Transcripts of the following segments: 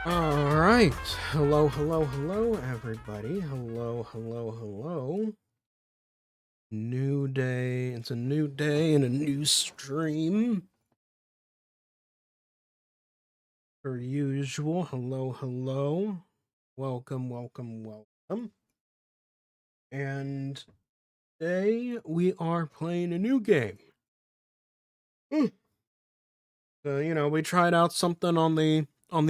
All right. Hello, hello, hello, everybody. Hello, hello, hello. New day. It's a new day and a new stream. Per usual. Hello, hello. Welcome, welcome, welcome. And today we are playing a new game. Hmm. We tried out something on the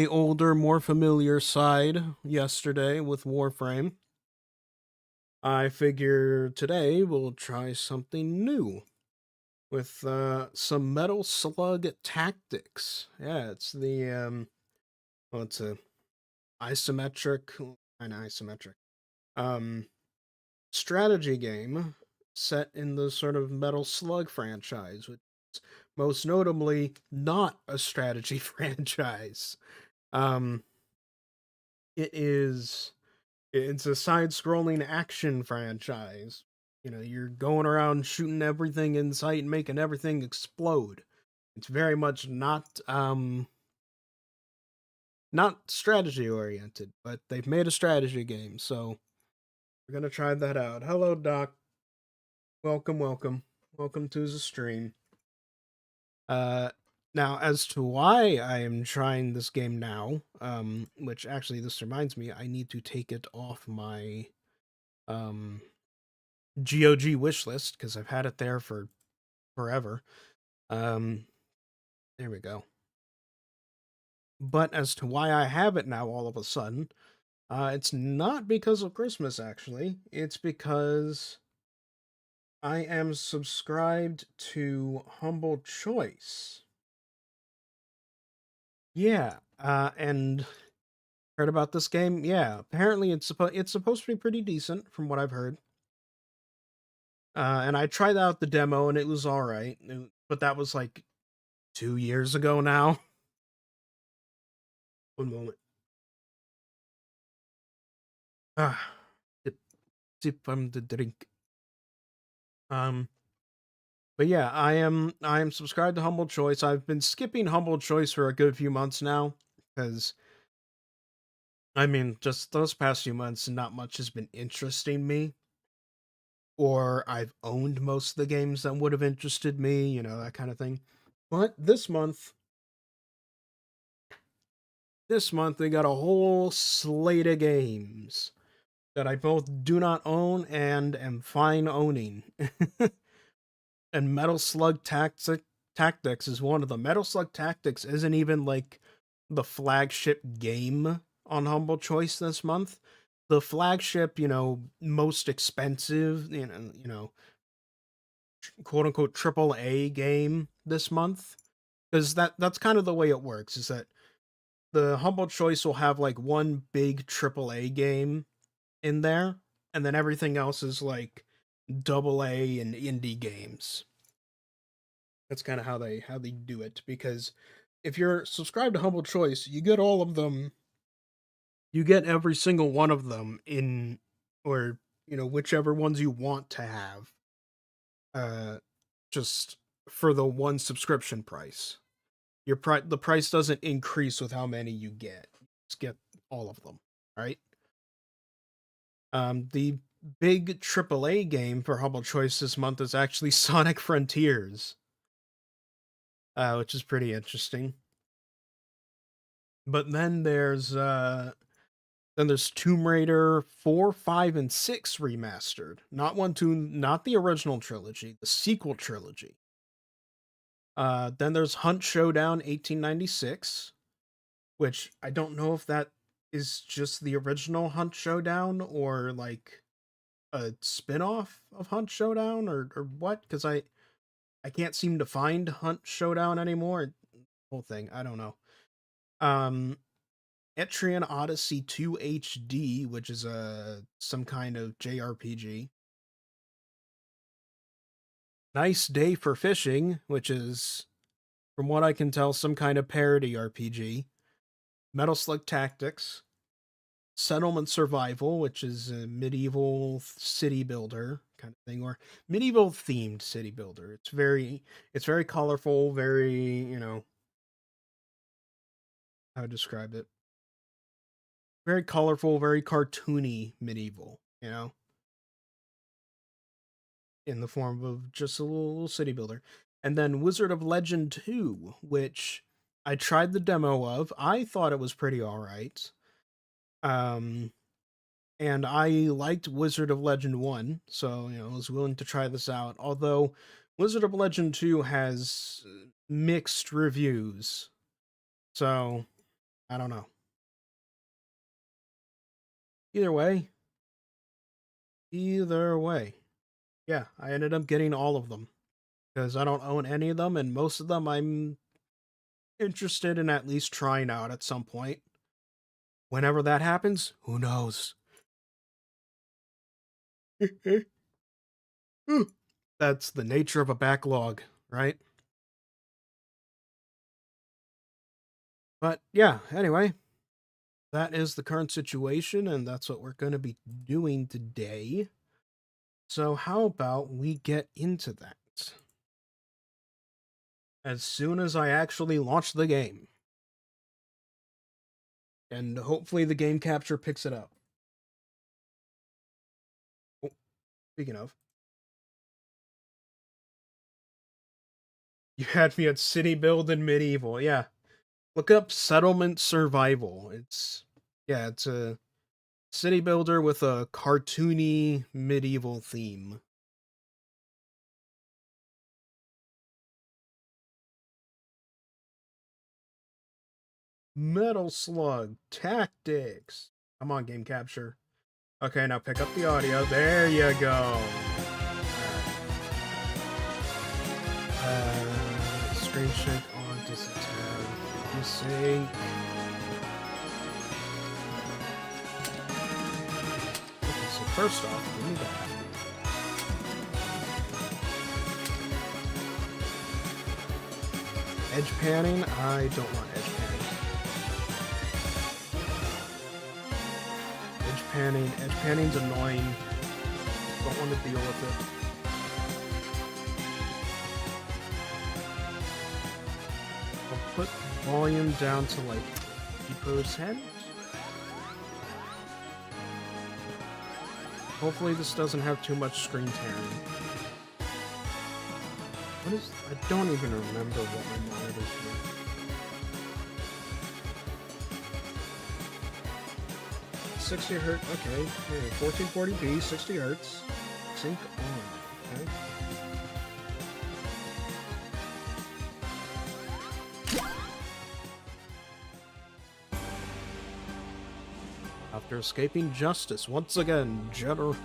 older, more familiar side yesterday with Warframe. I figure today we'll try something new with some Metal Slug Tactics. Yeah, it's it's a isometric, kind of isometric, um, strategy game set in the sort of Metal Slug franchise, which is most notably not a strategy franchise. Um, it is It's a side-scrolling action franchise. You're going around shooting everything in sight and making everything explode. It's very much not strategy oriented, but they've made a strategy game, so we're gonna try that out. Hello, Doc. Welcome, welcome, welcome to the stream. Uh, Now as to why I am trying this game now, which actually this reminds me, I need to take it off my um GOG wish list because I've had it there for forever. Um, there we go. But as to why I have it now all of a sudden, it's not because of Christmas, actually. It's because I am subscribed to Humble Choice. Yeah, and heard about this game. Yeah, apparently it's supposed to be pretty decent from what I've heard. And I tried out the demo and it was all right, but that was like 2 years ago now. One moment. Ah, sip, sip from the drink. Um, but yeah, I am subscribed to Humble Choice. I've been skipping Humble Choice for a good few months now because I mean, just those past few months, not much has been interesting me, or I've owned most of the games that would have interested me, that kind of thing. But this month they got a whole slate of games that I both do not own and am fine owning. And Tactics is one of them. Metal Slug Tactics isn't even like the flagship game on Humble Choice this month. The flagship, most expensive, quote unquote triple A game this month. Because that's kind of the way it works, is that the Humble Choice will have like one big triple A game in there, and then everything else is like double A and indie games. That's kind of how they do it, because if you're subscribed to Humble Choice, you get all of them. You get every single one of them in, or whichever ones you want to have. Uh, just for the one subscription price. The price doesn't increase with how many you get. Just get all of them, right? The big AAA game for Humble Choice this month is actually Sonic Frontiers, which is pretty interesting. But then there's Tomb Raider 4, 5, and 6 remastered. Not 1, 2, not the original trilogy, the sequel trilogy. Then there's Hunt Showdown 1896, which I don't know if that is just the original Hunt Showdown or like a spin-off of Hunt Showdown or what, cuz I can't seem to find Hunt Showdown anymore. Whole thing, I don't know. Um Etrian Odyssey 2 HD, which is some kind of JRPG. Nice Day for Fishing, which is, from what I can tell, some kind of parody RPG. Metal Slug Tactics. Settlement Survival, which is a medieval city builder kind of thing, or medieval themed city builder. It's very colorful, very, how to describe it. very colorful, very cartoony medieval, you know, in the form of just a little city builder. And then Wizard of Legend 2, which I tried the demo of. I thought it was pretty all right. Um, and I liked Wizard of Legend 1, so, you know, I was willing to try this out. Although Wizard of Legend 2 has mixed reviews. So, I don't know. Either way, either way. Yeah, I ended up getting all of them because I don't own any of them, and most of them I'm interested in at least trying out at some point. Whenever that happens, who knows? That's the nature of a backlog, right? But yeah, anyway, that is the current situation, and that's what we're going to be doing today. So, how about we get into that as soon as I actually launch the game? And hopefully, the game capture picks it up. Oh, speaking of, you had me at City Build and Medieval. Yeah. Look up Settlement Survival. It's a city builder with a cartoony medieval theme. Metal Slug Tactics. Come on, game capture. Okay, now pick up the audio. There you go. Screen shake on disattab. You say. Okay, so first off, give me that. Edge panning? I don't want edge panning. Edge panning's annoying. Don't want to deal with it. I'll put volume down to like 50%. Hopefully this doesn't have too much screen tearing. What is... I don't even remember what my monitor's doing. .60 Hz, okay. 1440p, 60 Hz. Sync on, okay. After escaping justice, once again, General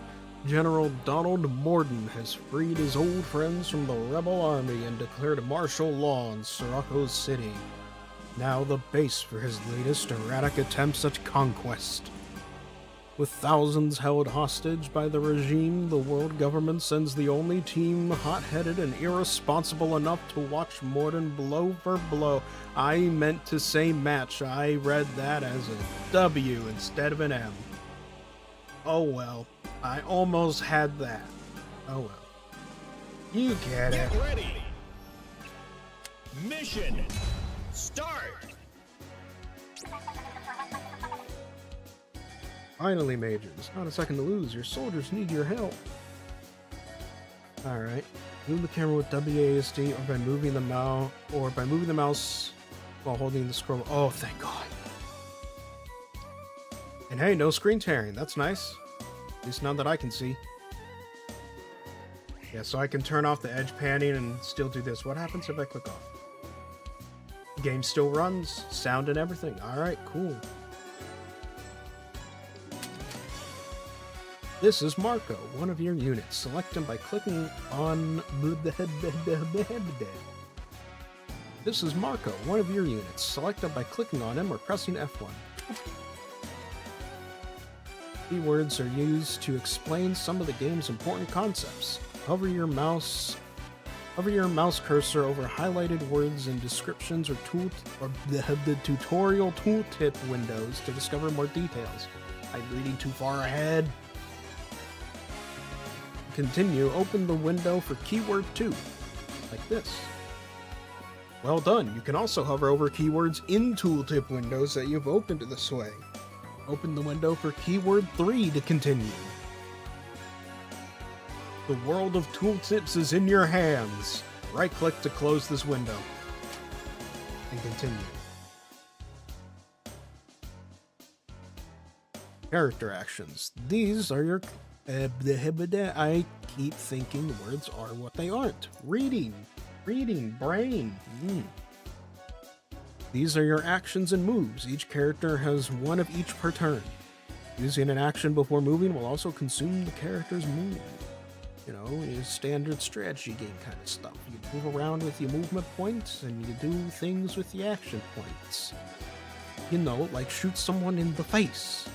Donald Morden has freed his old friends from the rebel army and declared martial law in Sirocco City, now the base for his latest erratic attempts at conquest. With thousands held hostage by the regime, the world government sends the only team hot-headed and irresponsible enough to watch Morden blow for blow. I meant to say match. I read that as a W instead of an M. Oh well. I almost had that. Oh well. You get it. Get ready. Mission start. Finally, Majors. Not a second to lose. Your soldiers need your help. Alright. Move the camera with WASD or by moving the mouse while holding the scroll. Oh, thank God. And hey, no screen tearing. That's nice. At least none that I can see. Yeah, so I can turn off the edge panning and still do this. What happens if I click off? The game still runs. Sound and everything. Alright, cool. This is Marco, one of your units. Select him by clicking on... This is Marco, one of your units. Select him by clicking on him or pressing F1. Keywords are used to explain some of the game's important concepts. Hover your mouse cursor over highlighted words and descriptions or the tutorial tooltip windows to discover more details. I'm reading too far ahead. Continue, open the window for keyword 2, like this. Well done. You can also hover over keywords in tooltip windows that you've opened this way. Open the window for keyword 3 to continue. The world of tooltips is in your hands. Right-click to close this window. And continue. Character actions. These are your... I keep thinking words are what they aren't. Reading, brain. These are your actions and moves. Each character has one of each per turn. Using an action before moving will also consume the character's move. You know, it's standard strategy game kind of stuff. You move around with your movement points, and you do things with the action points. You know, like shoot someone in the face.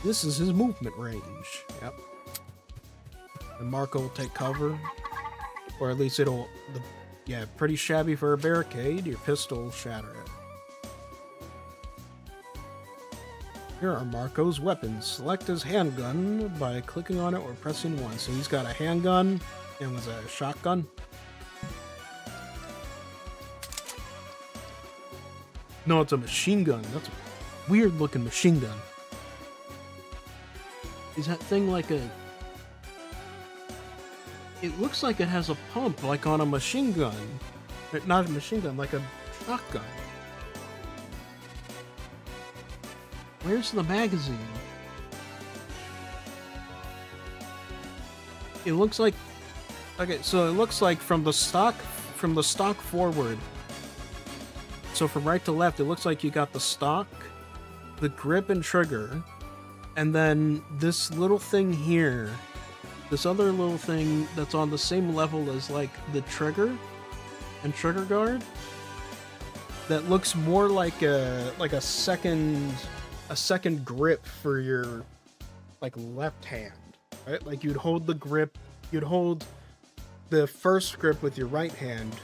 This is his movement range. Yep. And Marco will take cover. Or at least it'll... Yeah, pretty shabby for a barricade. Your pistol will shatter it. Here are Marco's weapons. Select his handgun by clicking on it or pressing 1. So he's got a handgun and was a shotgun. No, it's a machine gun. That's a weird looking machine gun. Is that thing like a... It looks like it has a pump, like on a machine gun. Not a machine gun, like a shotgun. Where's the magazine? It looks like... Okay, so it looks like from the stock forward. So from right to left, it looks like you got the stock, the grip and trigger, and then this little thing here, this other little thing that's on the same level as like the trigger and trigger guard, that looks more like a second grip for your like left hand, right? Like you'd hold the grip, you'd hold the first grip with your right hand,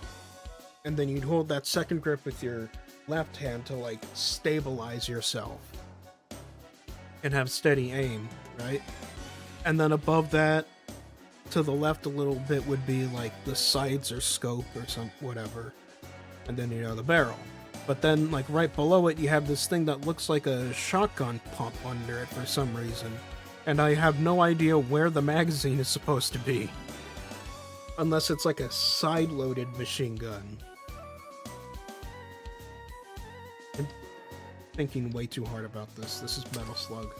and then you'd hold that second grip with your left hand to like stabilize yourself and have steady aim, right? And then above that, to the left a little bit, would be like the sights or scope or some whatever, and then you know the barrel. But then like right below it, you have this thing that looks like a shotgun pump under it for some reason, and I have no idea where the magazine is supposed to be, unless it's like a side-loaded machine gun. I'm thinking way too hard about this. This is Metal Slug.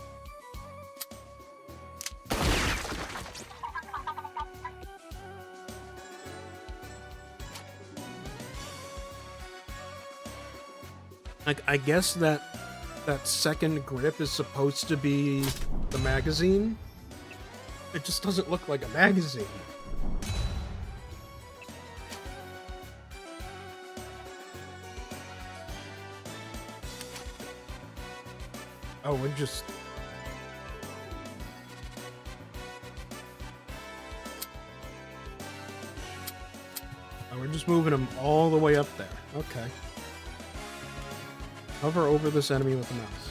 Like, I guess that second grip is supposed to be the magazine. It just doesn't look like a magazine. Oh, we're just... Oh, we're just moving them all the way up there. Okay. Hover over this enemy with the mouse.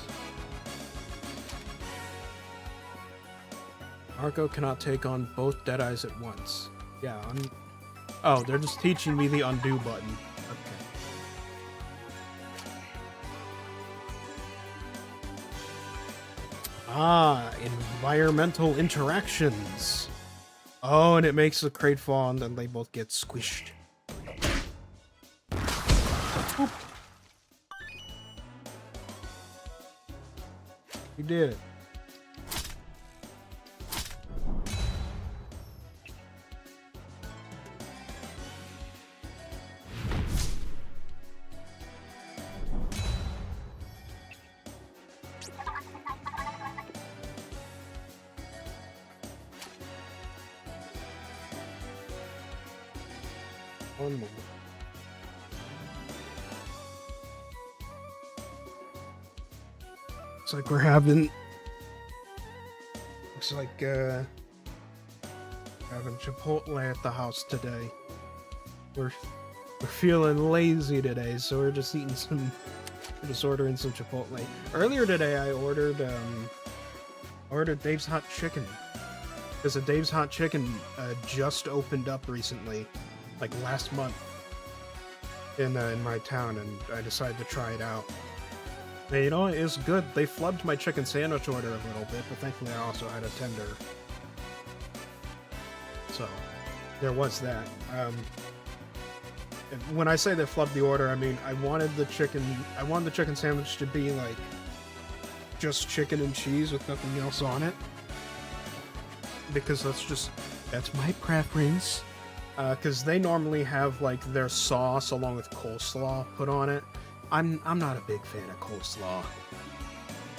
Marco cannot take on both Deadeyes at once. Yeah, oh, they're just teaching me the undo button. Okay. Ah, environmental interactions. Oh, and it makes the crate fall and then they both get squished. Oop. You did it. One more. Looks like we're having... Looks like, having Chipotle at the house today. We're feeling lazy today, so we're just eating some... We're just ordering some Chipotle. Earlier today, I ordered Dave's Hot Chicken. Because the Dave's Hot Chicken just opened up recently, like last month, in my town, and I decided to try it out. Hey, you know, it's good. They flubbed my chicken sandwich order a little bit, but thankfully I also had a tender. So, there was that. When I say they flubbed the order, I mean I wanted the chicken sandwich to be like just chicken and cheese with nothing else on it. Because that's my preference. Because they normally have like their sauce along with coleslaw put on it. I'm not a big fan of coleslaw.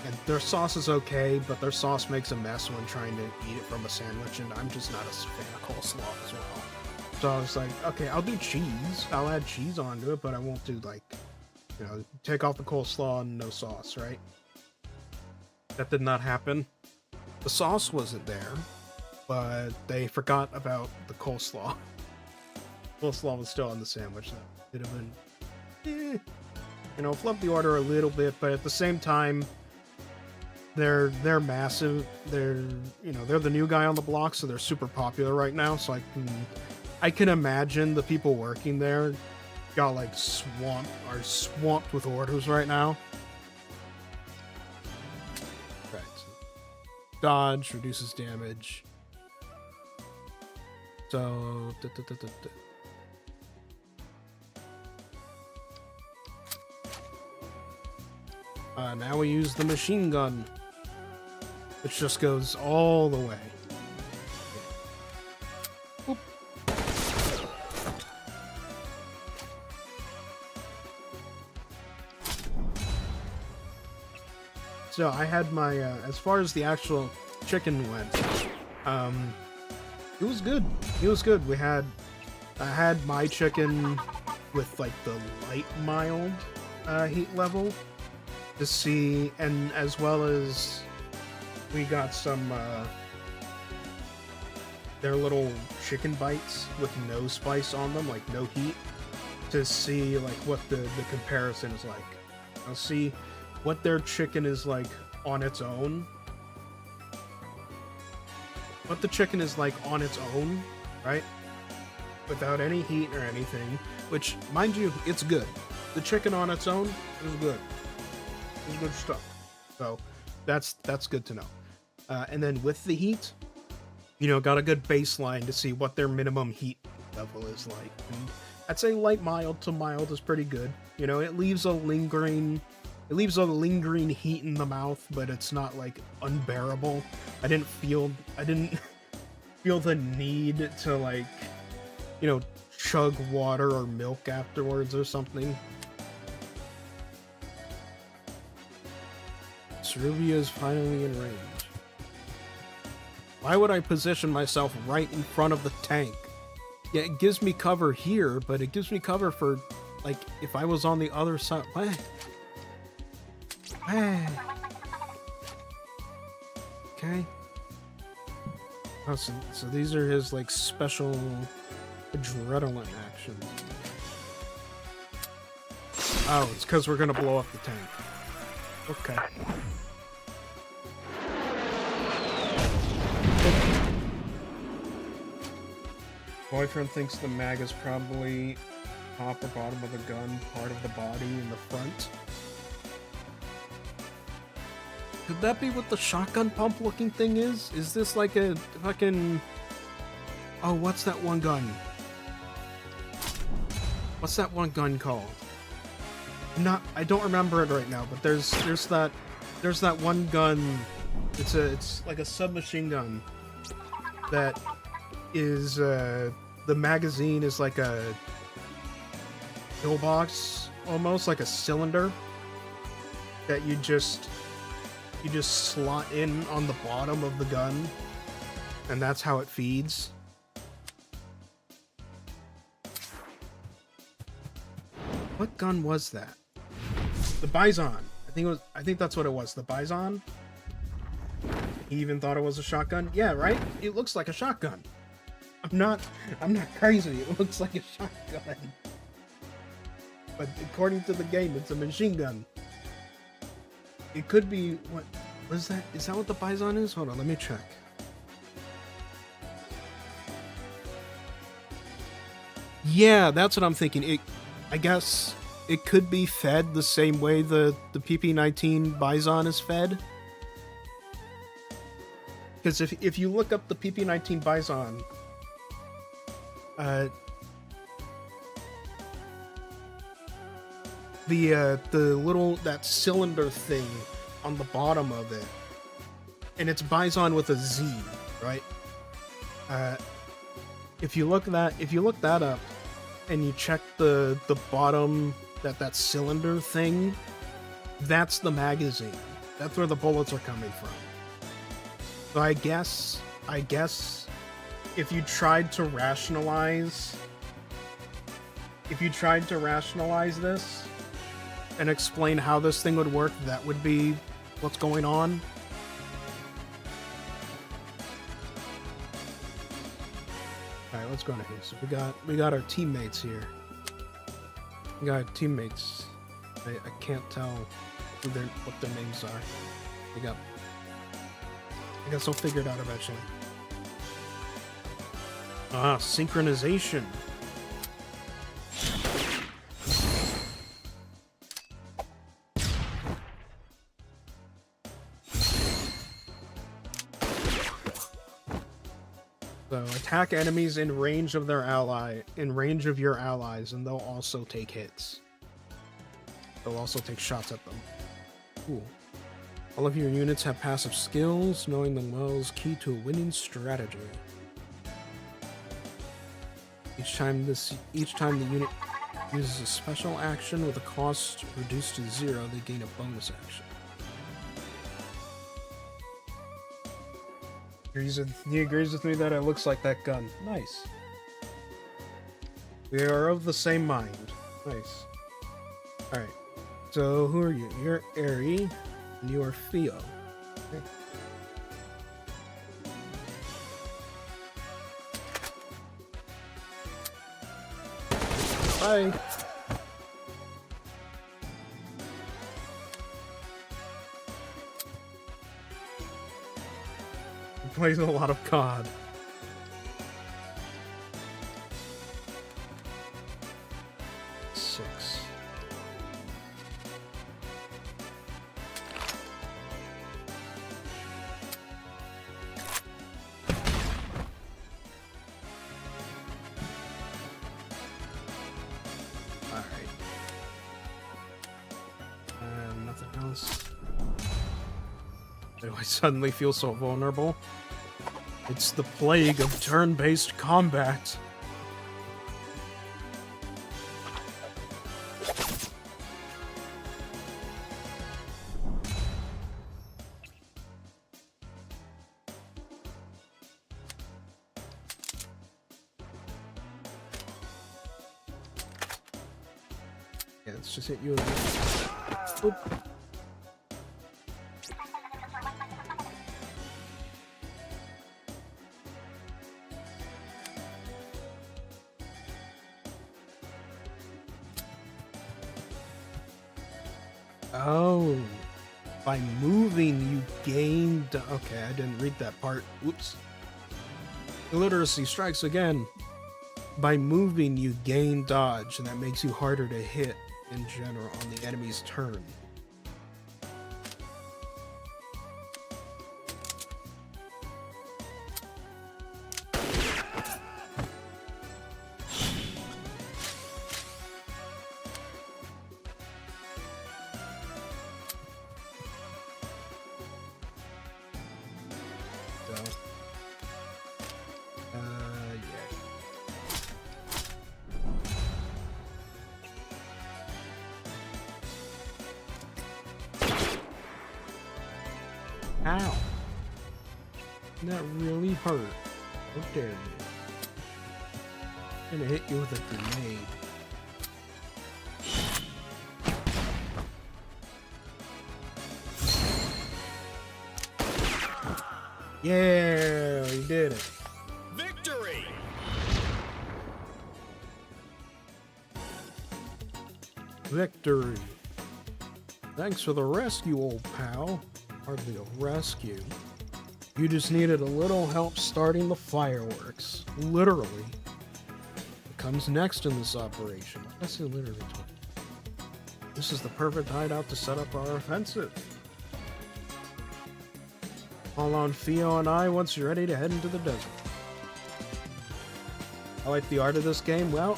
And their sauce is okay, but their sauce makes a mess when trying to eat it from a sandwich, and I'm just not a fan of coleslaw as well. So I was like, okay, I'll do cheese. I'll add cheese onto it, but I won't do like, you know, take off the coleslaw and no sauce, right? That did not happen. The sauce wasn't there, but they forgot about the coleslaw. Coleslaw was still on the sandwich. That could have been, you know, flub the order a little bit, but at the same time, they're massive. They're, you know, they're the new guy on the block, so they're super popular right now. So I can imagine the people working there got like swamped with orders right now. Right. Dodge reduces damage. So now we use the machine gun, which just goes all the way. Boop. So I had my, as far as the actual chicken went, it was good. It was good. I had my chicken with like the light mild heat level to see, and as well as we got some their little chicken bites with no spice on them, like no heat, to see like what the comparison is like. I'll see what their chicken is like on its own. What the chicken is like on its own, right? Without any heat or anything, which, mind you, it's good. The chicken on its own is good. It's good stuff. So that's good to know. And then with the heat, you know, got a good baseline to see what their minimum heat level is like. And I'd say light mild to mild is pretty good. You know, it leaves a lingering heat in the mouth, but it's not like unbearable. I didn't feel the need to, like, you know, chug water or milk afterwards or something. Ceruvia is finally in range. Why would I position myself right in front of the tank? Yeah, it gives me cover here, but it gives me cover for, like, if I was on the other side. What? Okay. Oh, so these are his, like, special adrenaline actions. Oh, it's because we're gonna blow up the tank. Okay. Boyfriend thinks the mag is probably top or bottom of the gun, part of the body in the front. Could that be what the shotgun pump looking thing is? Is this like a fucking... Oh, what's that one gun? What's that one gun called? I don't remember it right now, but there's that one gun. It's like a submachine gun that is the magazine is like a pillbox, almost like a cylinder that you just slot in on the bottom of the gun, and that's how it feeds. What gun was that? The Bison. I think that's what it was. The Bison. He even thought it was a shotgun. Yeah, right? It looks like a shotgun. I'm not crazy. It looks like a shotgun. But according to the game, it's a machine gun. It could be, what was that? Is that what the Bison is? Hold on, let me check. Yeah, that's what I'm thinking. I guess it could be fed the same way the PP-19 Bison is fed. Because if you look up the PP-19 Bison, the little, that cylinder thing on the bottom of it, and it's Bison with a Z, right? If you look that up, and you check the bottom, that cylinder thing, that's the magazine. That's where the bullets are coming from. So I guess if you tried to rationalize this and explain how this thing would work, that would be what's going on. Alright, let's go in here. So we got our teammates here. We got our teammates. I can't tell what their names are. I guess I'll figure it out eventually. Ah, synchronization. So attack enemies in range of your allies, and they'll also take hits. They'll also take shots at them. Cool. All of your units have passive skills. Knowing them well is key to a winning strategy. Each time the unit uses a special action with a cost reduced to 0, they gain a bonus action. He agrees with me that it looks like that gun. Nice. We are of the same mind. Nice. Alright. So, who are you? You're Eri, and you are Theo. Okay. Bye! He plays a lot of COD. I suddenly feel so vulnerable. It's the plague of turn-based combat. Yeah, let's just hit you again. Oop. Oh, by moving you gained... Okay, I didn't read that part. Whoops. Illiteracy strikes again. By moving you gain dodge, and that makes you harder to hit in general on the enemy's turn. Ow. That really hurt. How dare you. I'm gonna hit you with a grenade. Yeah, you did it. Victory! Victory. Thanks for the rescue, old pal. Hardly a rescue. You just needed a little help starting the fireworks. Literally. What comes next in this operation? I say literally. This is the perfect hideout to set up our offensive. Call on Theo and I once you're ready to head into the desert. I like the art of this game. Well,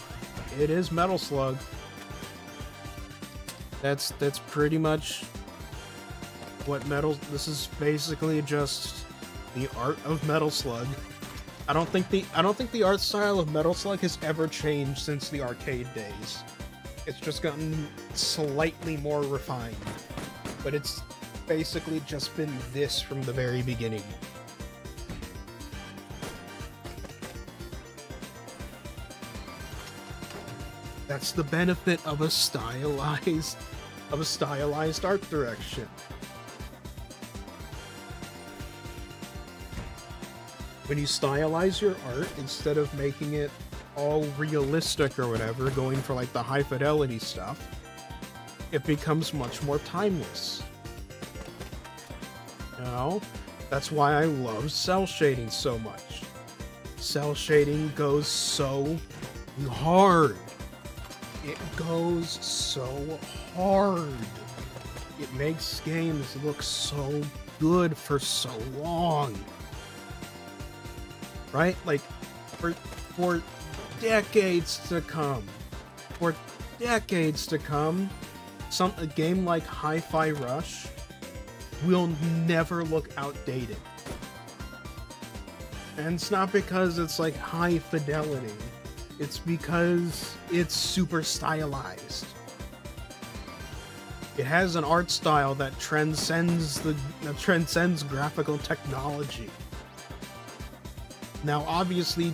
it is Metal Slug. That's pretty much what this is basically just the art of Metal Slug. I don't think the art style of Metal Slug has ever changed since the arcade days. It's just gotten slightly more refined. But it's basically just been this from the very beginning. That's the benefit of a stylized art direction. When you stylize your art, instead of making it all realistic or whatever, going for like the high fidelity stuff, it becomes much more timeless. You know? That's why I love cell shading so much. Cell shading goes so hard. It goes so hard. It makes games look so good for so long. Right? Like, for decades to come. For decades to come, a game like Hi-Fi Rush will never look outdated. And it's not because it's like high fidelity. It's because it's super stylized. It has an art style that transcends graphical technology. Now, obviously,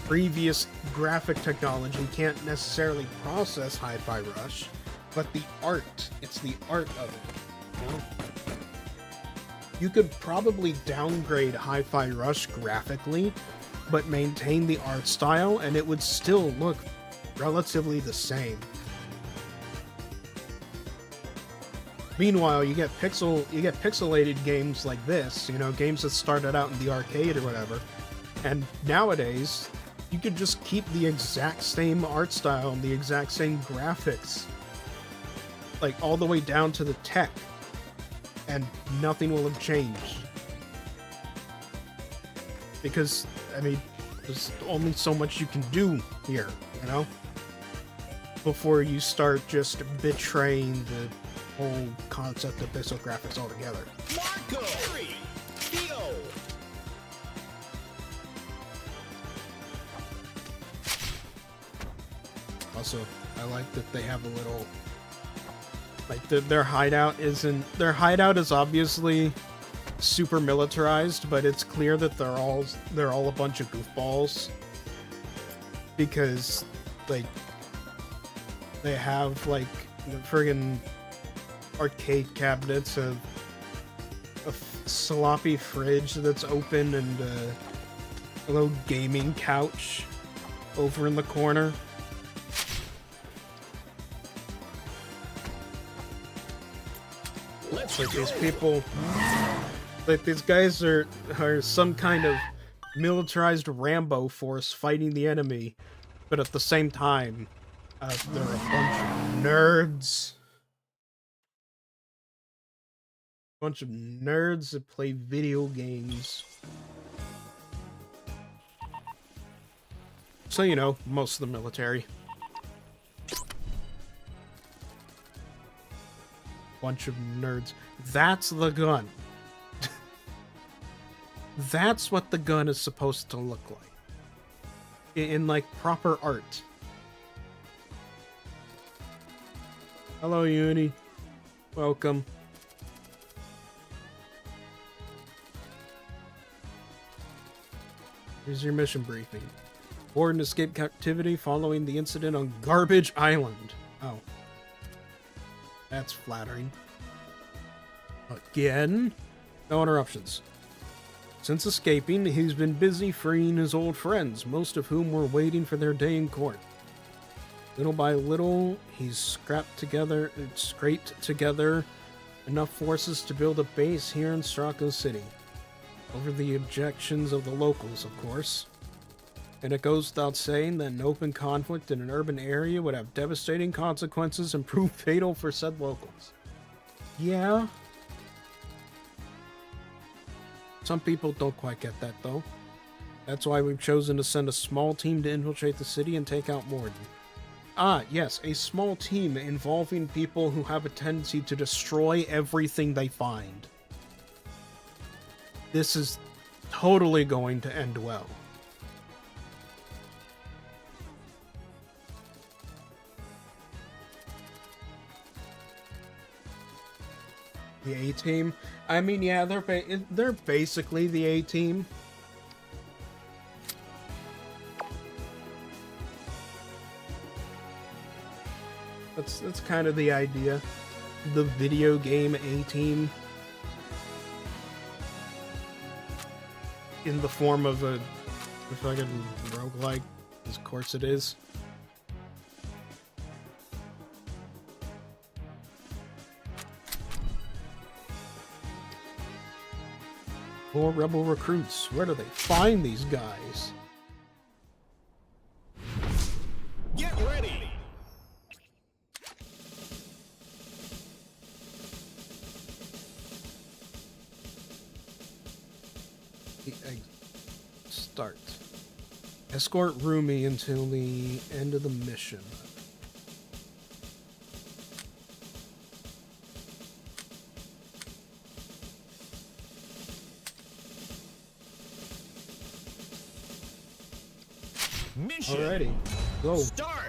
previous graphic technology can't necessarily process Hi-Fi Rush, but it's the art of it. You know? You could probably downgrade Hi-Fi Rush graphically, but maintain the art style, and it would still look relatively the same. Meanwhile, you get pixelated games like this, you know, games that started out in the arcade or whatever, and nowadays, you could just keep the exact same art style and the exact same graphics, like all the way down to the tech, and nothing will have changed. Because, I mean, there's only so much you can do here, you know? Before you start just betraying the whole concept of pixel graphics altogether. Marco! Theo! Also, I like that they have a little... Like, their hideout is obviously super militarized, but it's clear that they're all a bunch of goofballs. Because, like, they have, like, friggin' arcade cabinets, a sloppy fridge that's open, and a little gaming couch over in the corner. Like these people, like these guys are some kind of militarized Rambo force fighting the enemy, but at the same time, they're a bunch of nerds. Bunch of nerds that play video games. So, you know, most of the military. Bunch of nerds. That's the gun. That's what the gun is supposed to look like. In like proper art. Hello, Uni. Welcome. Here's your mission briefing. Board and escape captivity following the incident on Garbage Island. Oh. That's flattering. Again? No interruptions. Since escaping, he's been busy freeing his old friends, most of whom were waiting for their day in court. Little by little, he's scraped together enough forces to build a base here in Straka City. Over the objections of the locals, of course. And it goes without saying that an open conflict in an urban area would have devastating consequences and prove fatal for said locals. Yeah. Some people don't quite get that, though. That's why we've chosen to send a small team to infiltrate the city and take out Morden. Ah, yes, a small team involving people who have a tendency to destroy everything they find. This is totally going to end well. The A-Team? I mean, yeah, they're basically the A-Team. That's kind of the idea. The video game A-Team. In the form of a fucking roguelike. Of course it is. More rebel recruits. Where do they find these guys? Get ready. Start. Escort Rumi until the end of the mission. Mission. Alrighty, go. Start.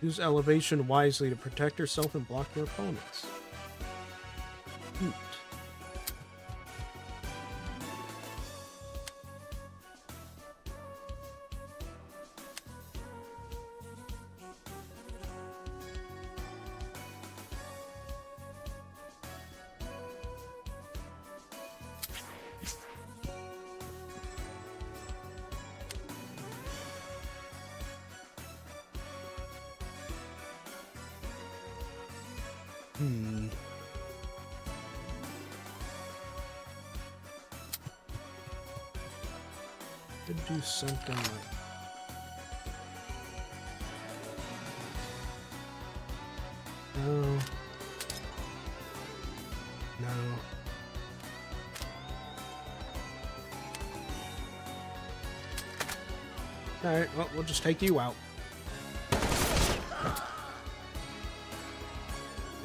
Use elevation wisely to protect yourself and block your opponents. Hoot. Could do something like... No. No. Alright, well, we'll just take you out.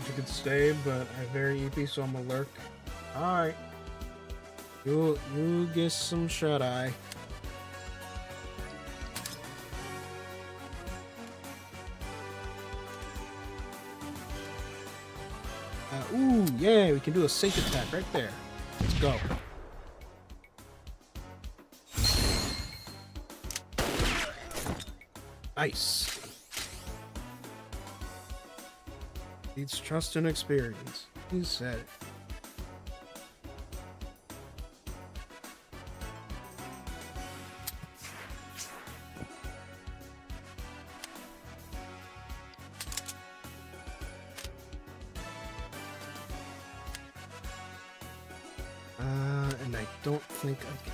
You could stay, but I'm very EP, so I'm gonna lurk. Alright. You get some shut-eye. Ooh, yeah, we can do a sync attack right there. Let's go. Nice. Needs trust and experience. He said it. And I don't think I can.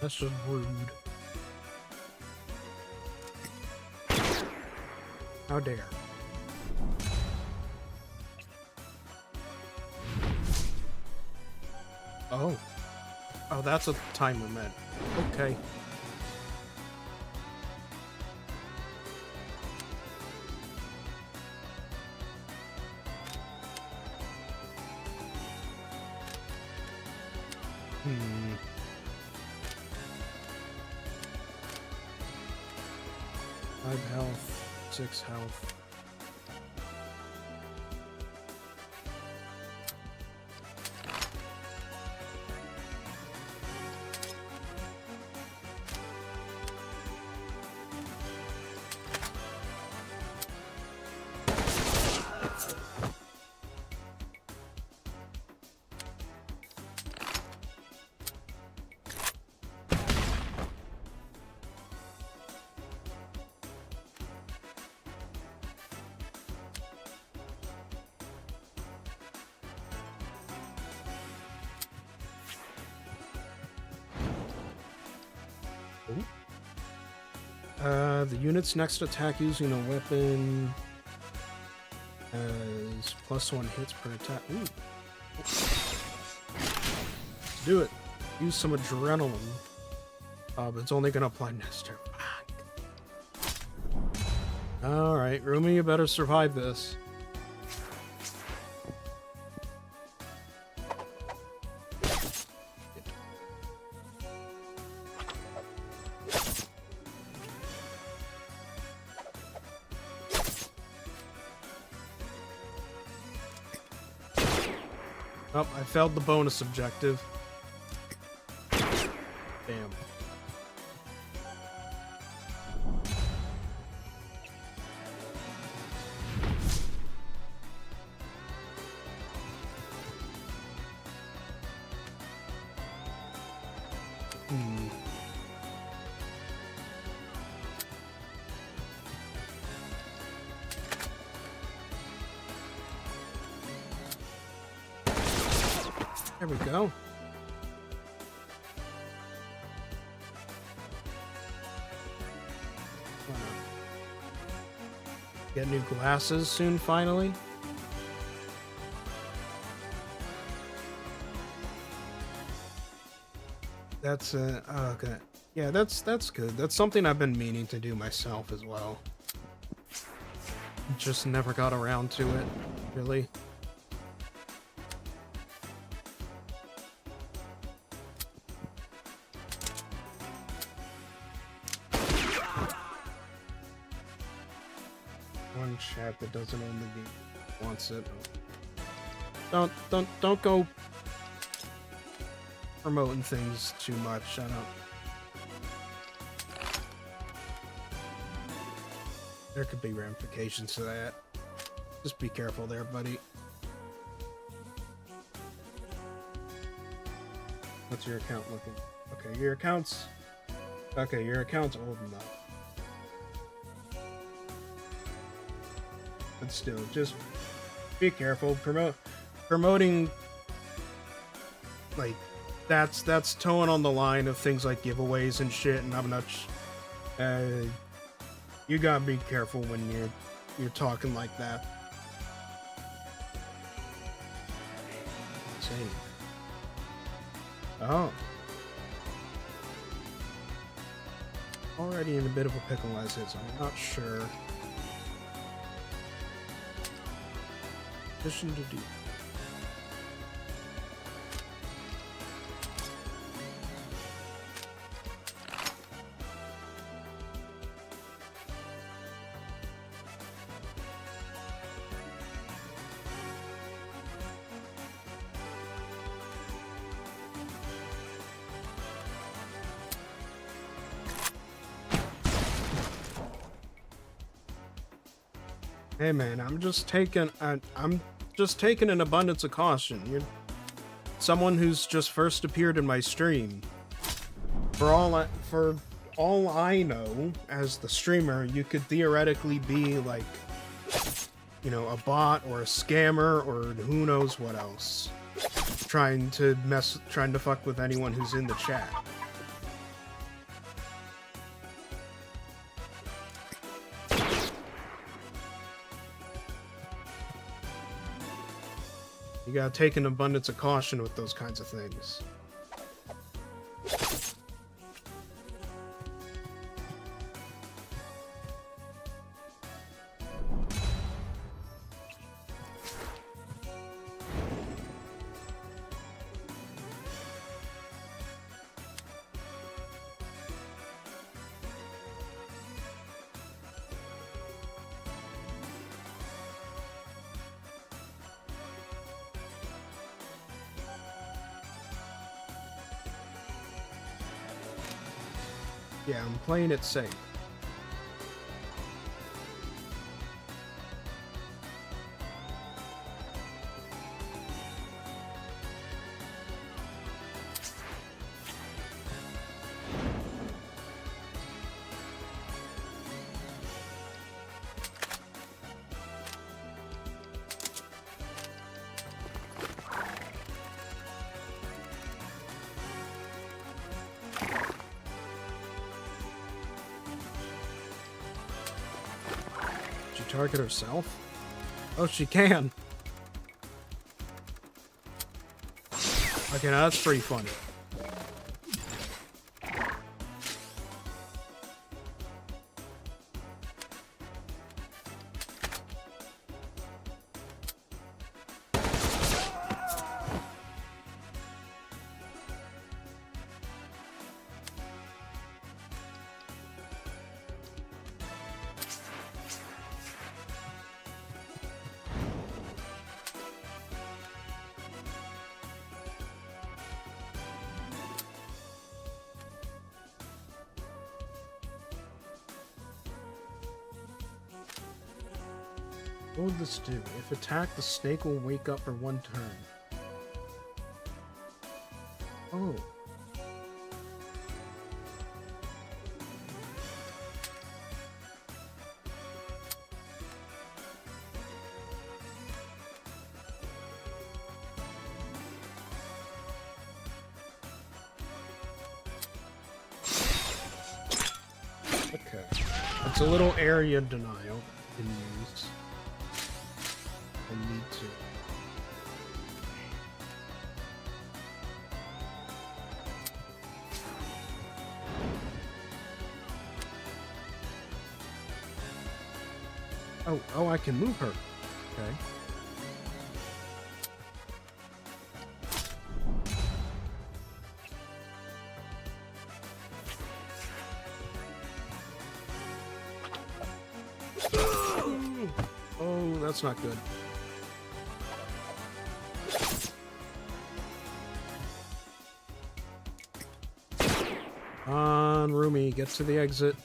That's just rude. How dare. Oh. Oh, that's a timer meant. Okay. Hmm. 5 health, 6 health. Ooh. The unit's next attack using a weapon has +1 hits per attack. Ooh. Let's do it. Use some adrenaline. But it's only gonna apply next turn. Alright, Rumi, you better survive this. Oh, I failed the bonus objective. Damn. There we go. Get new glasses soon, finally. That's okay. Yeah, that's good. That's something I've been meaning to do myself as well. Just never got around to it, really. One chat that doesn't only be wants it. Don't go promoting things too much. I don't. There could be ramifications to that. Just be careful there, buddy. What's your account looking? Okay, your account's old enough. But still, just be careful. Promoting like that's towing on the line of things like giveaways and shit, and I'm not. You gotta be careful when you're talking like that. Save. Oh. Already in a bit of a pickle as is. I'm not sure. Mission to do. Hey man, I'm just taking an abundance of caution. You're someone who's just first appeared in my stream. For all I know, as the streamer, you could theoretically be like, you know, a bot or a scammer or who knows what else, trying to fuck with anyone who's in the chat. You gotta take an abundance of caution with those kinds of things. Yeah, I'm playing it safe. She target herself? Oh, she can. Okay, now that's pretty funny. What would this do? If attacked, the snake will wake up for 1 turn. Oh. Okay. It's a little area denial you can use. I need to. Oh, I can move her. Okay. Oh, that's not good. On, Rumi, get to the exit.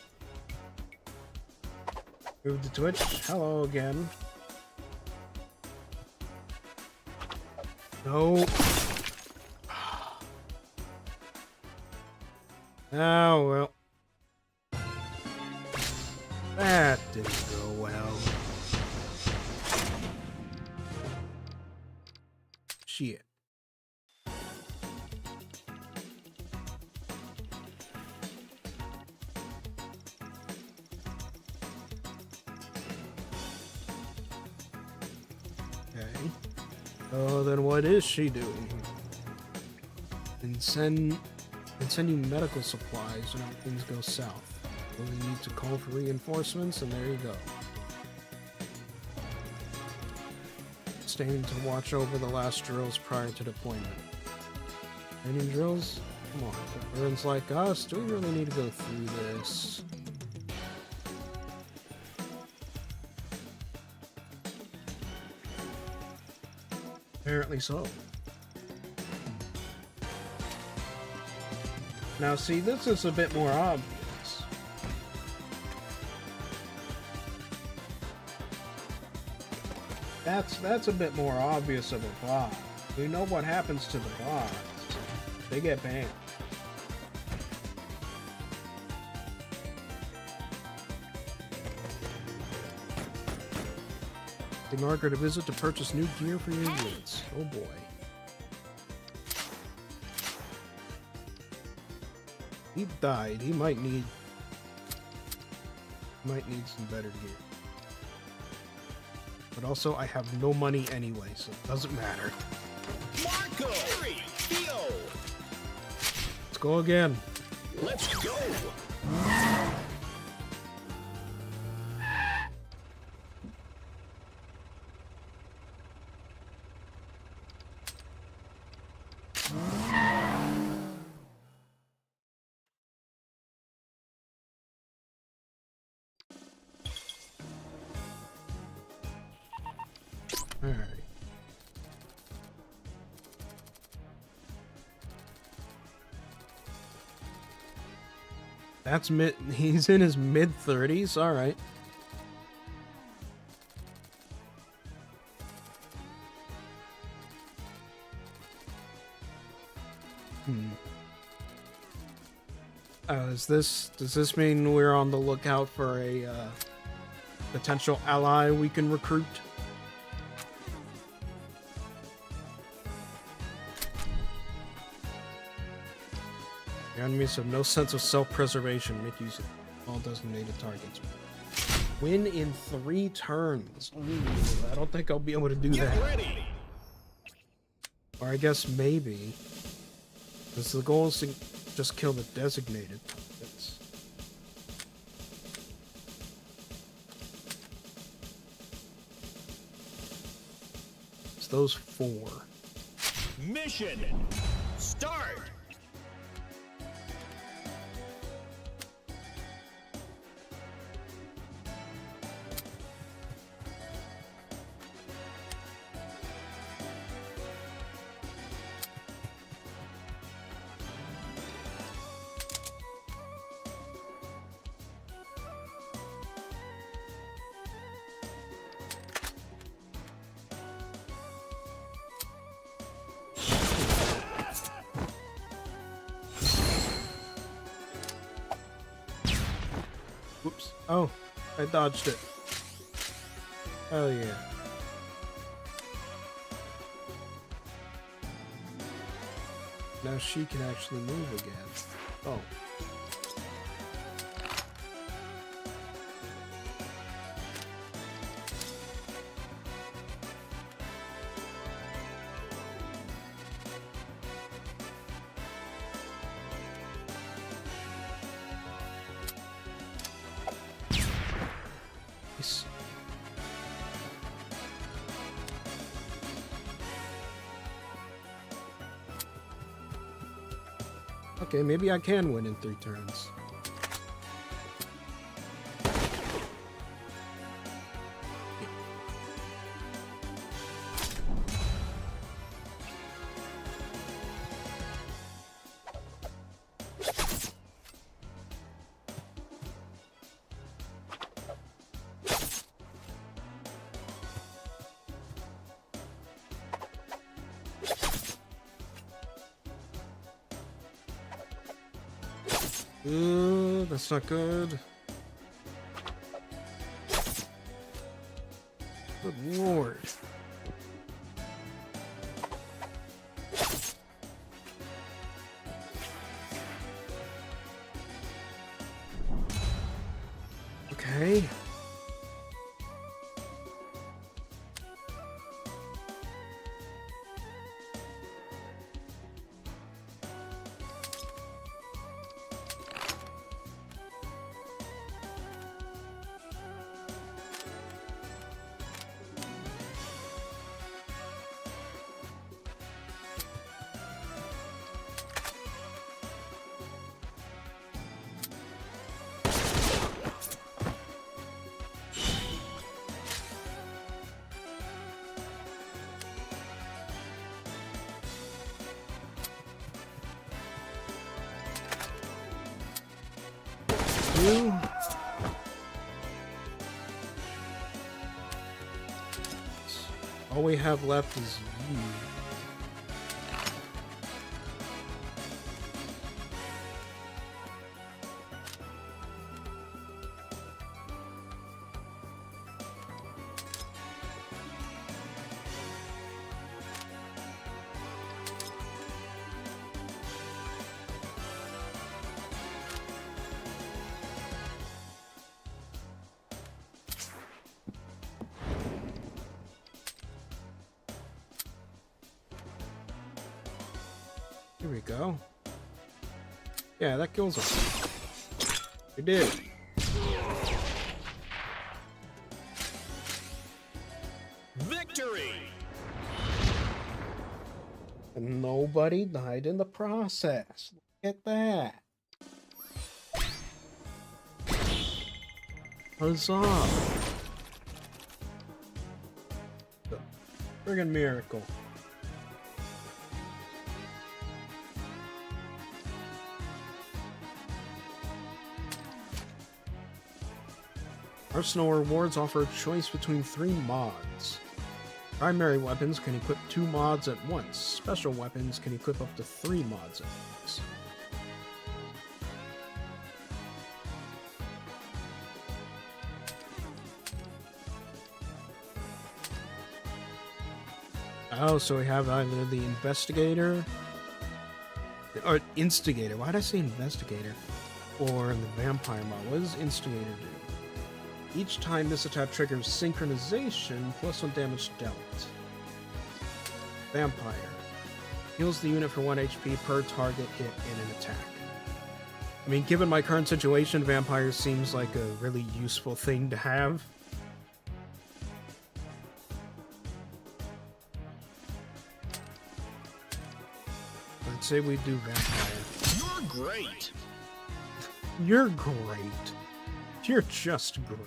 Move to Twitch. Hello again. No. Oh, well. That didn't go well. Shit. Okay. Oh, then what is she doing? And send you medical supplies when things go south. We need to call for reinforcements, and there you go. Staying to watch over the last drills prior to deployment. Any drills? Come on, for burns like us, do we really need to go through this? Apparently so. Now see, this is a bit more obvious. That's a bit more obvious of a bot. We know what happens to the bots. They get banned. Hey Margaret, a visit to purchase new gear for your units. Oh boy. He died. He might need some better gear. But also, I have no money anyway, so it doesn't matter. Marco! Harry! Theo! Let's go again. Let's go! Alright. That's he's in his mid-30s? Alright. Does this mean we're on the lookout for a potential ally we can recruit? Your enemies have no sense of self-preservation. Make use of all designated targets. Win in 3 turns. Ooh, I don't think I'll be able to do Get that. ready. Or I guess maybe. Because the goal is to just kill the designated targets. It's those 4. Mission start. Whoops. Oh, I dodged it. Hell yeah. Now she can actually move again. Oh. Nice. Okay, maybe I can win in 3 turns. That's not good. Good lord. Okay. You. All we have left is you. Here we go. Yeah, that kills him. We did. Victory. And nobody died in the process. Look at that. Huzzah. The friggin' miracle. Arsenal rewards offer a choice between 3 mods. Primary weapons can equip 2 mods at once. Special weapons can equip up to 3 mods at once. Oh, so we have either the investigator or instigator. Why did I say investigator? Or the vampire mod. What does instigator do? Each time this attack triggers synchronization, +1 damage dealt. Vampire. Heals the unit for 1 HP per target hit in an attack. I mean, given my current situation, Vampire seems like a really useful thing to have. I'd say we do Vampire. You're great. You're great. You're just great.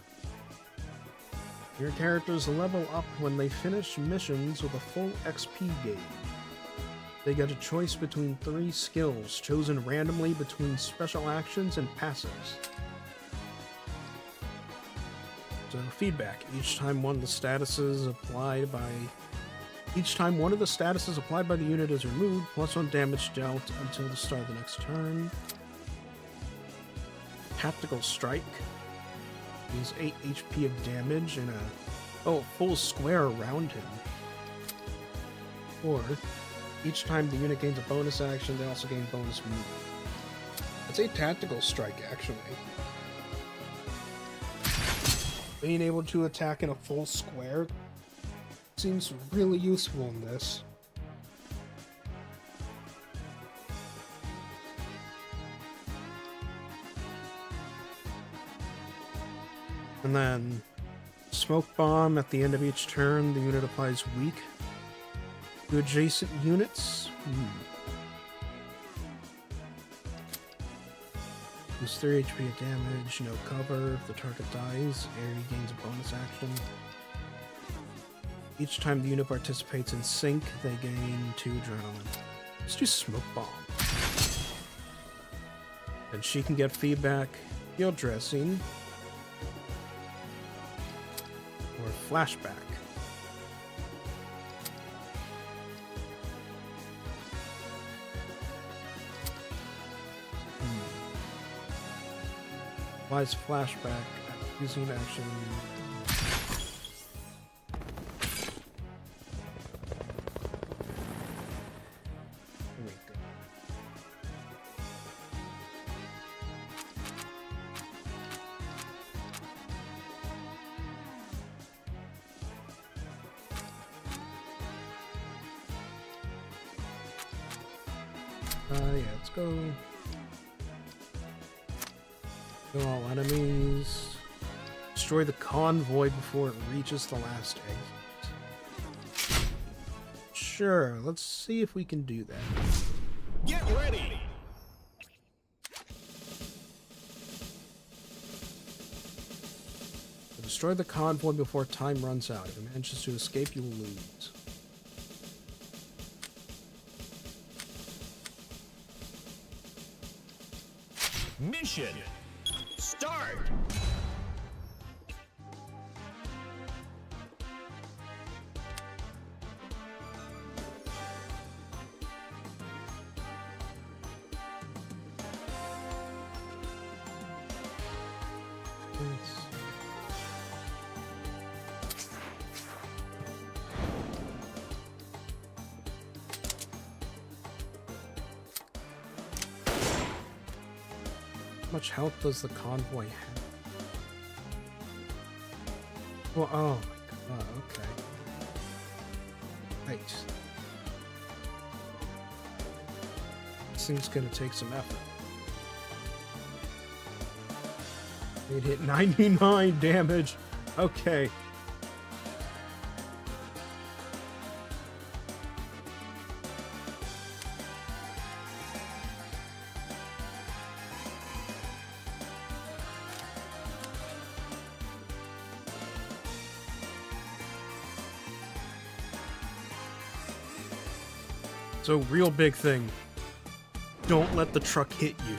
Your characters level up when they finish missions with a full XP gain. They get a choice between 3 skills, chosen randomly between special actions and passives. So, feedback. Each time one of the statuses applied by the unit is removed, +1 damage dealt until the start of the next turn. Tactical Strike. Deals 8 HP of damage in a full square around him. Or, each time the unit gains a bonus action, they also gain bonus move. I'd say Tactical Strike, actually. Being able to attack in a full square seems really useful in this. And then, Smoke Bomb at the end of each turn, the unit applies weak to adjacent units. Use 3 HP of damage, no cover. If the target dies, Aerie gains a bonus action. Each time the unit participates in sync, they gain 2 adrenaline. Let's do Smoke Bomb. And she can get feedback, field dressing, or flashback. Applies flashback using action. There we go. Yeah, let's go. Kill all enemies. Destroy the convoy before it reaches the last exit. Sure, let's see if we can do that. Get ready. Destroy the convoy before time runs out. If it manages to escape, you will lose. Mission. Start. How much health does the convoy have? Well, oh my god, okay. Right. This thing's gonna take some effort. It hit 99 damage. Okay. So, real big thing. Don't let the truck hit you.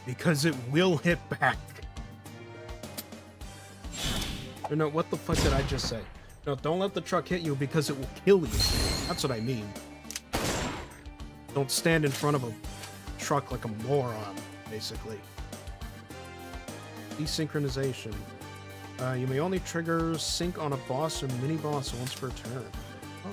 Because it will hit back. Or no, what the fuck did I just say? No, don't let the truck hit you because it will kill you. That's what I mean. Don't stand in front of a truck like a moron, basically. Desynchronization. You may only trigger sync on a boss or mini-boss once per turn. Oh.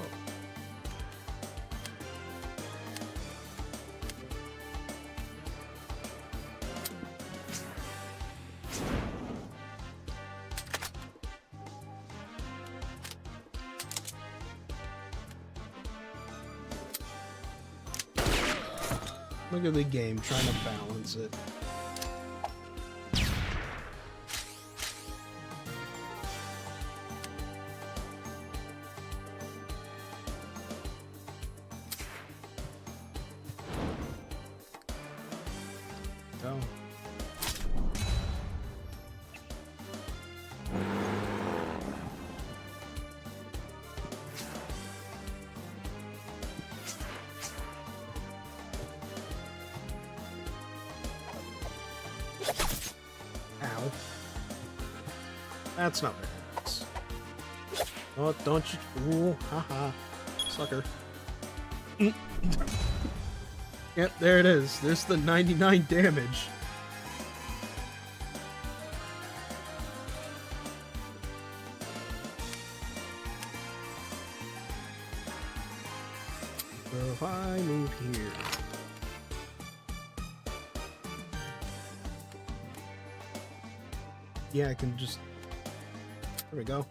Look at the game trying to balance it. Go. Ow. That's not very nice. Oh, don't you... Ooh, haha. Sucker. Yep, there it is. There's the 99 damage. So if I move here... Yeah, I can just... There we go.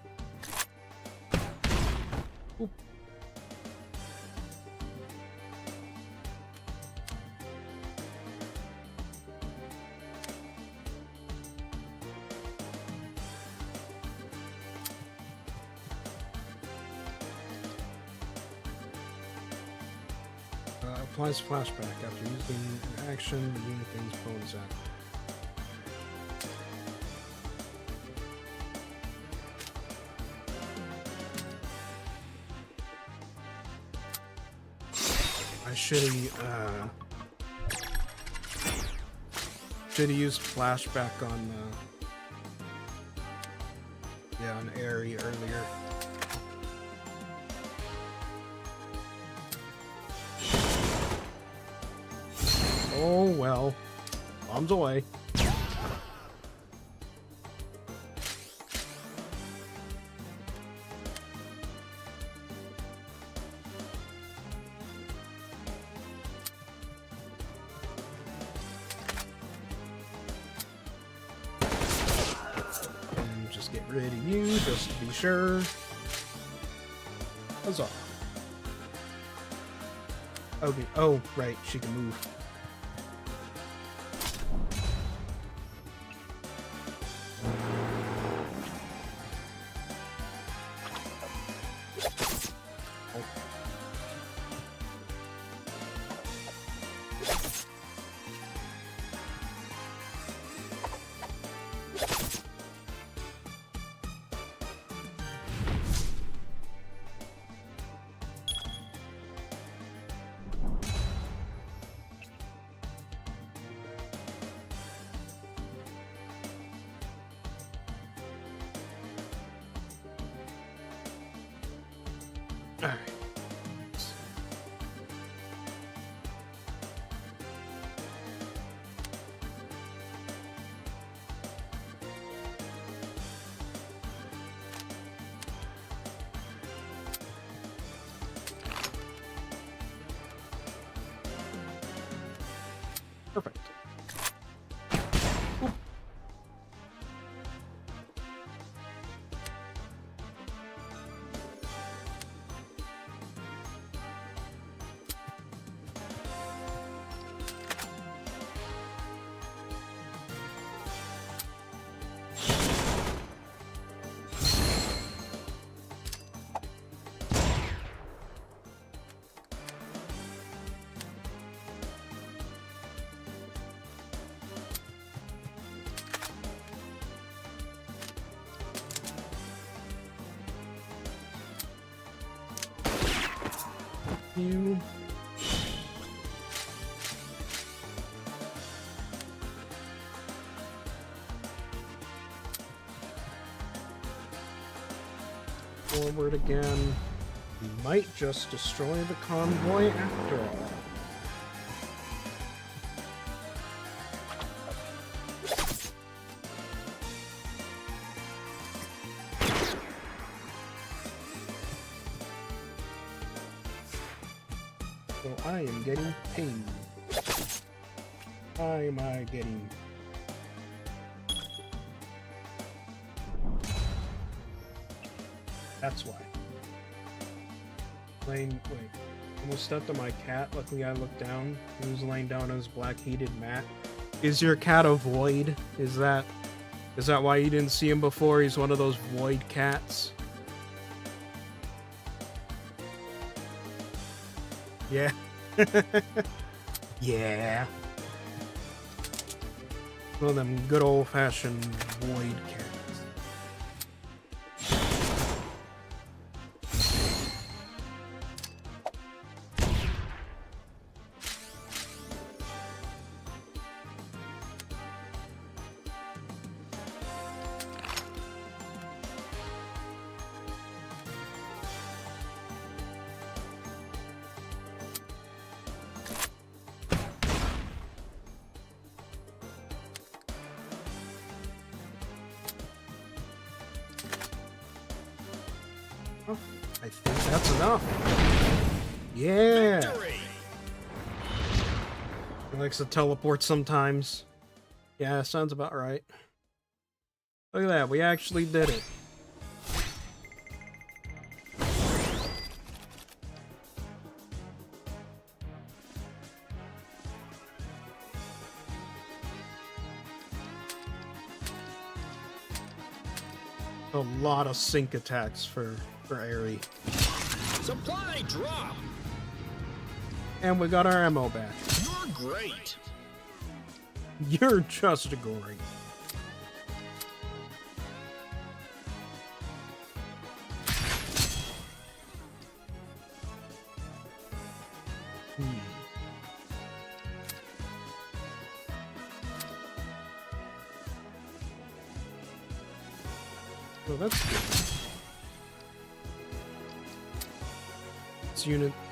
Oop. Applies flashback after using an action, the unit gains bonus action. I should've used flashback on on Airy earlier. Oh well, bombs away. And just get rid of you, just to be sure. Huzzah. Okay. Oh, right, she can move. Alright. Perfect. Oop. You. Forward again. We might just destroy the convoy after all. So I am getting pain. Why am I getting... That's why. Wait. Almost stepped on my cat. Luckily, I looked down. He was laying down on his black heated mat. Is your cat a void? Is that why you didn't see him before? He's one of those void cats. Yeah. Yeah. One of them good old-fashioned void cats. I think that's enough. Yeah. Victory! He likes to teleport sometimes. Yeah, sounds about right. Look at that, we actually did it. A lot of sync attacks for Aerie. Supply drop! And we got our ammo back. You're great! You're just great. So that's good.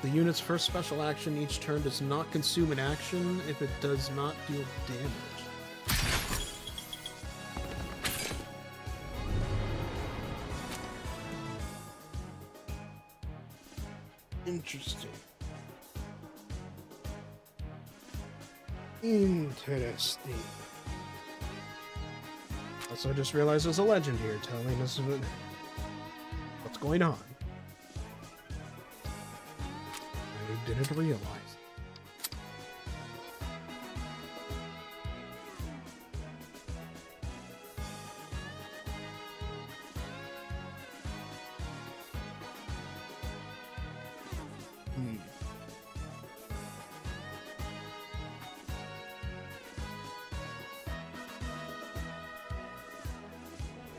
The unit's first special action each turn does not consume an action if it does not deal damage. Interesting. Interesting. Also, I just realized there's a legend here telling us what's going on. I didn't realize.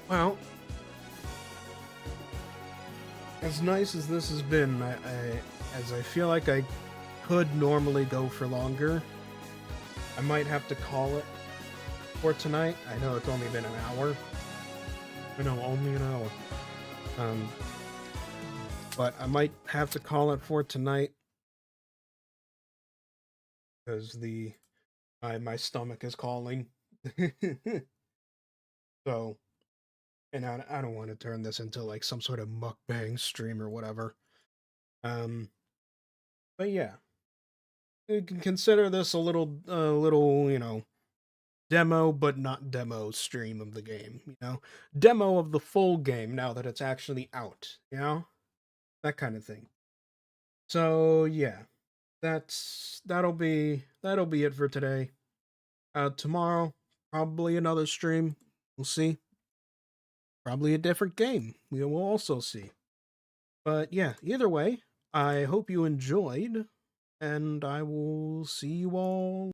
Well, as nice as this has been, as I feel like I could normally go for longer, I might have to call it for tonight. I know it's only been an hour. I know, only an hour. But I might have to call it for tonight because my stomach is calling. So. And I don't want to turn this into like some sort of mukbang stream or whatever. But yeah, you can consider this a little, demo, but not demo stream of the game. Demo of the full game now that it's actually out. That kind of thing. So yeah, that'll be it for today. Tomorrow probably another stream. We'll see. Probably a different game. We will also see. But yeah, either way, I hope you enjoyed, and I will see you all